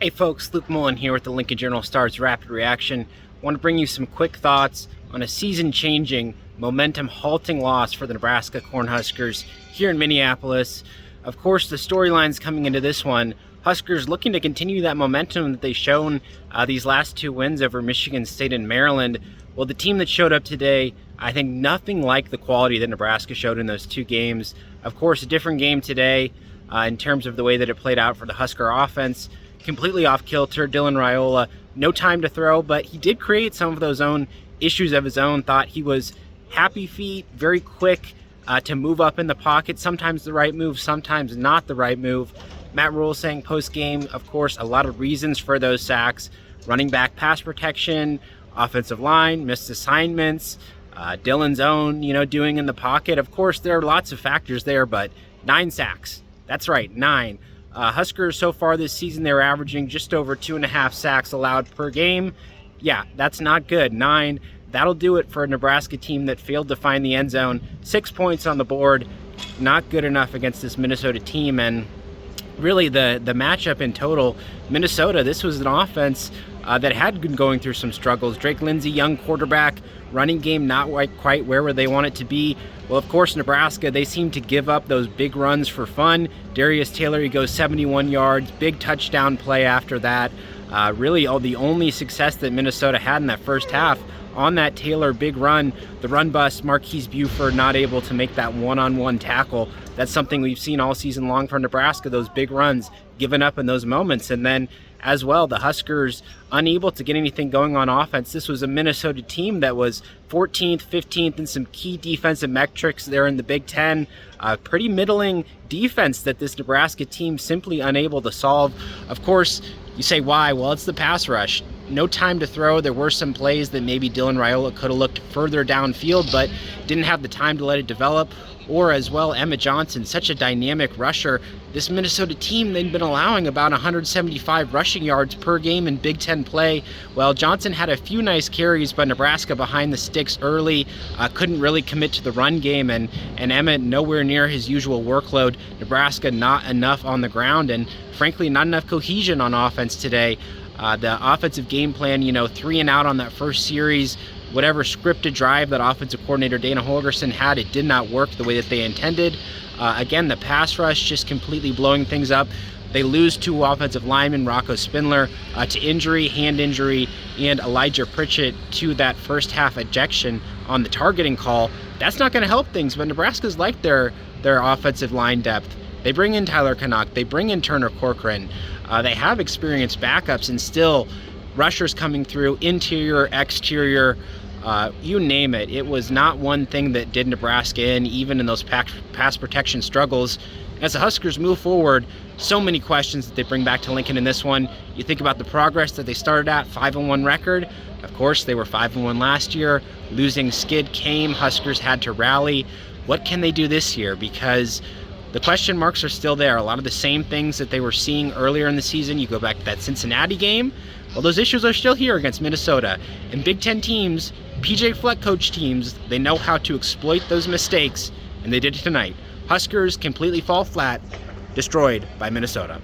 Hey folks, Luke Mullen here with the Lincoln Journal-Star's Rapid Reaction. I want to bring you some quick thoughts on a season-changing, momentum-halting loss for the Nebraska Cornhuskers here in Minneapolis. Of course, the storylines coming into this one, Huskers looking to continue that momentum that they've shown these last two wins over Michigan State and Maryland. Well, the team that showed up today, I think nothing like the quality that Nebraska showed in those two games. Of course, a different game today in terms of the way that it played out for the Husker offense. Completely off kilter. Dylan Raiola, no time to throw, but he did create some of those own issues of his own. Thought he was happy feet, very quick to move up in the pocket. Sometimes the right move, sometimes not the right move. Matt Rhule saying post-game, of course, a lot of reasons for those sacks. Running back pass protection, offensive line, missed assignments, Dylan's own, doing in the pocket. Of course, there are lots of factors there, but 9 sacks. That's right, 9. Huskers so far this season, they're averaging just over 2.5 sacks allowed per game. Yeah, that's not good. 9, that'll do it for a Nebraska team that failed to find the end zone. 6 points on the board, not good enough against this Minnesota team. And really the matchup in total, Minnesota, this was an offense that had been going through some struggles. Drake Lindsey, young quarterback, running game not quite where they want it to be. Well, of course, Nebraska, they seem to give up those big runs for fun. Darius Taylor, he goes 71 yards, big touchdown play after that. Really, the only success that Minnesota had in that first half on that Taylor big run, the run bust, Marquise Buford not able to make that one-on-one tackle. That's something we've seen all season long for Nebraska, those big runs, given up in those moments. And then as well, the Huskers unable to get anything going on offense. This was a Minnesota team that was 14th, 15th in some key defensive metrics there in the Big Ten. Pretty middling defense that this Nebraska team simply unable to solve. Of course, you say why? Well, it's the pass rush. No time to throw. There were some plays that maybe Dylan Raiola could have looked further downfield, but didn't have the time to let it develop. Or as well, Emma Johnson, such a dynamic rusher. This Minnesota team, they've been allowing about 175 rushing yards per game in Big Ten play. Well, Johnson had a few nice carries, but Nebraska behind the sticks early, couldn't really commit to the run game, and Emma nowhere near his usual workload. Nebraska not enough on the ground, and frankly, not enough cohesion on offense today. The offensive game plan, 3 and out on that first series. Whatever scripted drive that offensive coordinator Dana Holgorsen had, it did not work the way that they intended. Again, the pass rush just completely blowing things up. They lose 2 offensive linemen, Rocco Spindler to injury, hand injury, and Elijah Pritchett to that first half ejection on the targeting call. That's not going to help things, but Nebraska's like their offensive line depth. They bring in Tyler Canuck, they bring in Turner Corcoran. They have experienced backups, and still rushers coming through, interior, exterior, you name it. It was not one thing that did Nebraska in, even in those pass protection struggles. As the Huskers move forward, so many questions that they bring back to Lincoln in this one. You think about the progress that they started at, 5-1 record. Of course, they were 5-1 last year. Losing skid came, Huskers had to rally. What can they do this year? Because the question marks are still there. A lot of the same things that they were seeing earlier in the season. You go back to that Cincinnati game, well, those issues are still here against Minnesota. And Big Ten teams, PJ Fleck coach teams, they know how to exploit those mistakes, and they did it tonight. Huskers completely fall flat, destroyed by Minnesota.